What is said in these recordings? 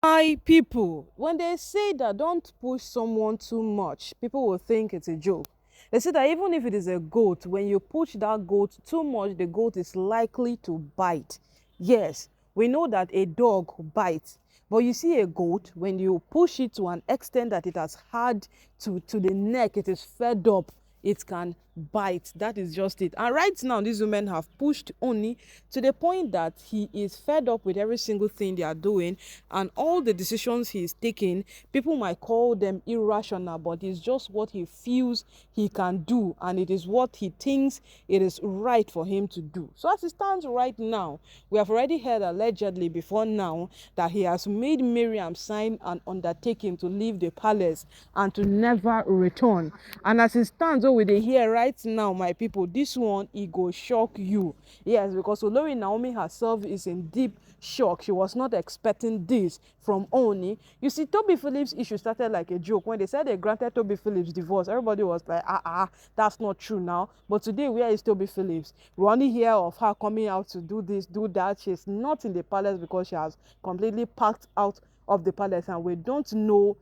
My people, when they say that don't push someone too much, people will think it's a joke. They say that even if it is a goat, when you push that goat too much, the goat is likely to bite. Yes, we know that a dog bites, but you see a goat, when you push it to an extent that it has had to the neck, it is fed up, it can bite. That is just it. And right now these women have pushed Oni to the point that he is fed up with every single thing they are doing, and all the decisions he is taking. People might call them irrational, but it's just what he feels he can do, and it is what he thinks it is right for him to do. So as it stands right now, we have already heard allegedly before now that he has made Miriam sign an undertaking to leave the palace and to never return. And as it stands over the here right now, my people, this one, it go shock you. Yes, because Olori Naomi herself is in deep shock. She was not expecting this from Oni. You see, Toby Phillips issue started like a joke. When they said they granted Toby Phillips divorce, everybody was like, that's not true now. But today, where is Toby Phillips? We only hear of her coming out to do this, do that. She's not in the palace because she has completely packed out of the palace, and we don't know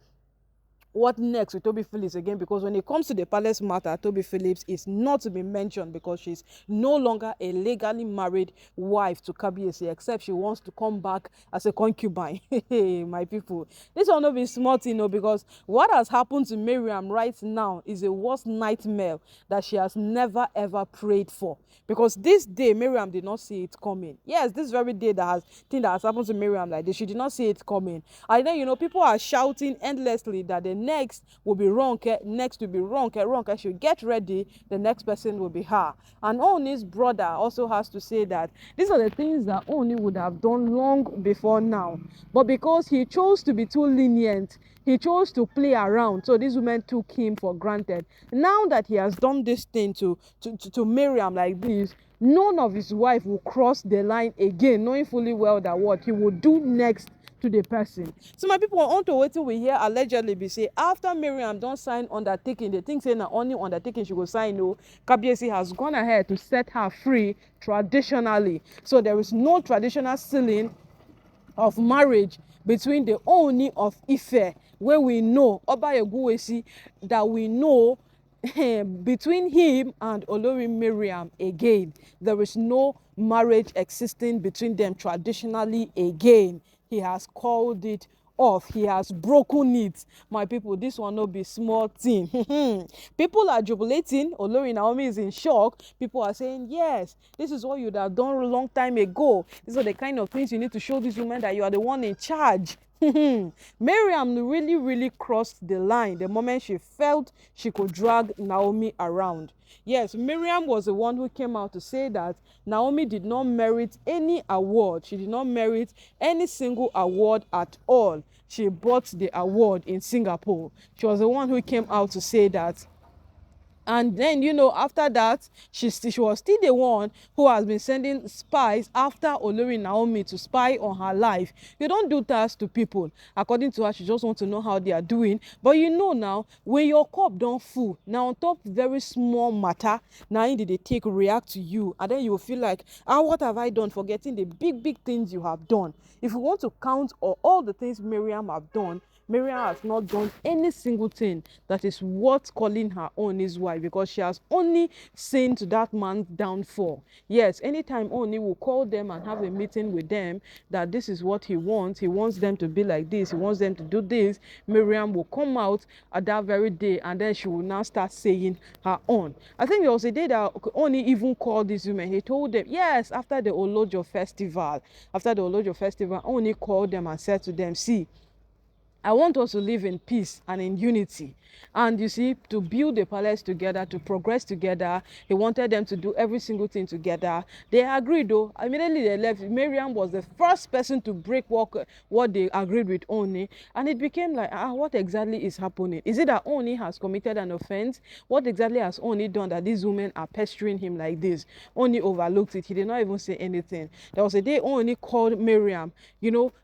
what next with Toby Phillips again, because when it comes to the palace matter, Toby Phillips is not to be mentioned because she's no longer a legally married wife to Kabiyesi, except she wants to come back as a concubine. My people, this will not be smart, because what has happened to Miriam right now is a worst nightmare that she has never ever prayed for, because this day Miriam did not see it coming. Yes, this very day that has happened to Miriam like this, she did not see it coming. And then people are shouting endlessly that the next will be Ronke, next will be Ronke. Ronke should get ready, the next person will be her. And Oni's brother also has to say that these are the things that Oni would have done long before now, but because he chose to be too lenient, he chose to play around, so these women took him for granted. Now that he has done this thing to Miriam like this, none of his wife will cross the line again, knowing fully well that what he will do next to the person. So my people, on to wetin we hear allegedly be say after Miriam don sign undertaking, they think say na only undertaking she go sign. No, Kabiyesi has gone ahead to set her free traditionally, so there is no traditional sealing of marriage between the Ooni of Ife, where we know Oba Eguwesi, that we know between him and Olori Miriam again. There is no marriage existing between them traditionally again. He has called it off. He has broken it. My people, this one no be small thing. People are jubilating. Olori Naomi is in shock. People are saying, yes, this is what you'd have done a long time ago. These are the kind of things you need to show these women that you are the one in charge. Miriam really crossed the line the moment she felt she could drag Naomi around. Yes, Miriam was the one who came out to say that Naomi did not merit any award. She did not merit any single award at all. She bought the award in Singapore. She was the one who came out to say that. And then, after that, she was still the one who has been sending spies after Olori Naomi to spy on her life. You don't do that to people. According to her, she just wants to know how they are doing. But now, when your cup don't full, now on top very small matter, now did they take react to you. And then you will feel like, what have I done? Forgetting the big things you have done. If you want to count all the things Miriam have done, Miriam has not done any single thing that is worth calling her own his wife, because she has only seen to that man's downfall. Yes, anytime Oni will call them and have a meeting with them that this is what he wants them to be like this, he wants them to do this, Miriam will come out at that very day, and then she will now start saying her own. I think there was a day that Oni even called these women. He told them, yes, after the Olojo festival, Oni called them and said to them, see, I want us to live in peace and in unity. And you see, to build the palace together, to progress together, he wanted them to do every single thing together. They agreed though. Immediately they left. Miriam was the first person to break what they agreed with Oni. And it became like, what exactly is happening? Is it that Oni has committed an offense? What exactly has Oni done that these women are pestering him like this? Oni overlooked it. He did not even say anything. There was a day Oni called Miriam.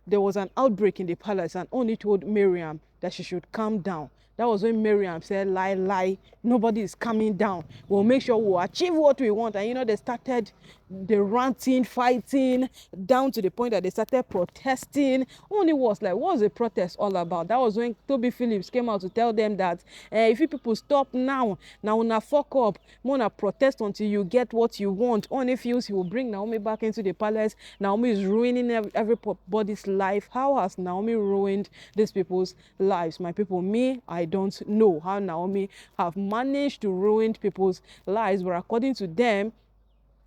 There was an outbreak in the palace, and Oni told Miriam that she should calm down, That was when Miriam said, lie, lie, nobody is coming down. We'll make sure we'll achieve what we want. And they started the ranting, fighting, down to the point that they started protesting. Only was like, what was the protest all about? That was when Toby Phillips came out to tell them that if you people stop now una fuck up, una protest until you get what you want. Only feels he will bring Naomi back into the palace. Naomi is ruining everybody's life. How has Naomi ruined these people's lives? My people, me, I don't know how Naomi have managed to ruin people's lives, but according to them,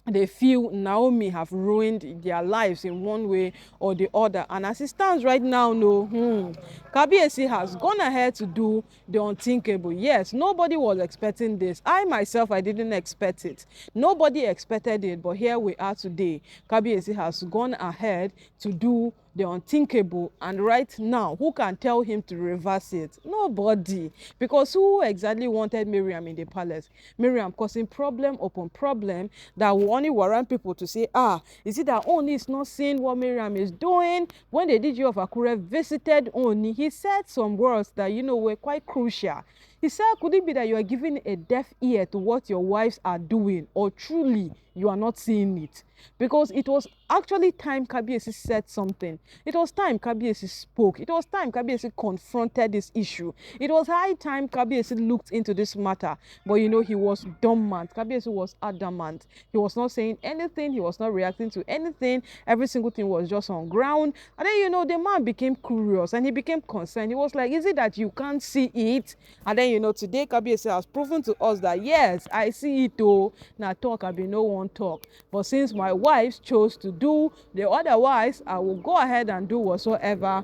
they feel Naomi have ruined their lives in one way or the other. And as it stands right now, no, Kabiyesi has gone ahead to do the unthinkable. Yes, nobody was expecting this. I myself, I didn't expect it. Nobody expected it, but here we are today. Kabiyesi has gone ahead to do the unthinkable, and right now, who can tell him to reverse it? Nobody. Because who exactly wanted Miriam in the palace? Miriam causing problem upon problem that will only warrant people to say, is it that Ooni is not seeing what Miriam is doing? When the DG of Akure visited Ooni, he said some words that were quite crucial. He said, could it be that you are giving a deaf ear to what your wives are doing, or truly you are not seeing it? Because it was actually time Kabiyesi said something. It was time Kabiyesi spoke. It was time Kabiyesi confronted this issue. It was high time Kabiyesi looked into this matter. But he was dormant. Kabiyesi was adamant. He was not saying anything. He was not reacting to anything. Every single thing was just on ground. And then, the man became curious and he became concerned. He was like, is it that you can't see it? And then, today Kabiyesi has proven to us that, yes, I see it though. Now talk, I be no one talk. But since my wives chose to do the otherwise, I will go ahead and do whatsoever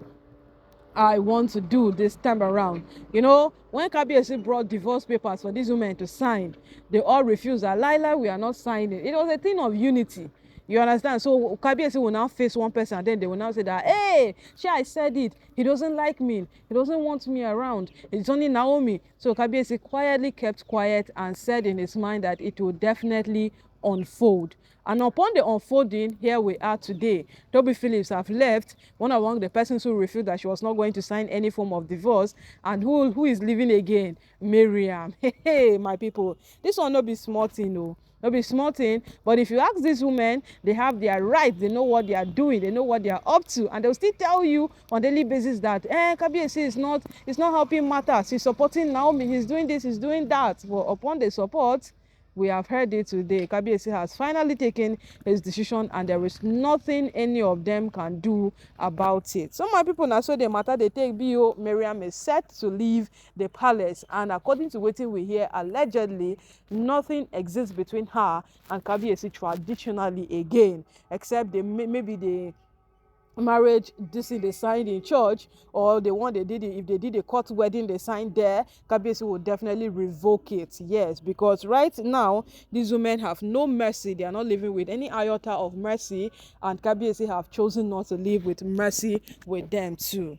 I want to do this time around. When Kabiyesi brought divorce papers for these women to sign, they all refused that, Laila, we are not signing. It was a thing of unity. You understand? So Kabiyesi will now face one person and then they will now say that, hey, I said it. He doesn't like me. He doesn't want me around. It's only Naomi. So Kabiyesi quietly kept quiet and said in his mind that it will definitely unfold. And upon the unfolding, here we are today. Toby Phillips have left, one among the persons who refused that she was not going to sign any form of divorce. And who is living again? Miriam. Hey, my people, this will not be small thing, no. Not be small thing, but if you ask these women, they have their rights, they know what they are doing, they know what they are up to, and they'll still tell you on daily basis that Kabiyesi is not helping matters. He's supporting Naomi, he's doing this, he's doing that. But upon the support, we have heard it today. Kabiyesi has finally taken his decision and there is nothing any of them can do about it. So my people, now so the matter they take BO, Miriam is set to leave the palace, and according to what we hear, allegedly nothing exists between her and Kabiyesi traditionally again, except maybe the marriage this thing they signed in church, or the one they did if they did a court wedding they signed there. Kabiyesi will definitely revoke it. Yes, because right now these women have no mercy. They are not living with any iota of mercy, and Kabiyesi have chosen not to live with mercy with them too.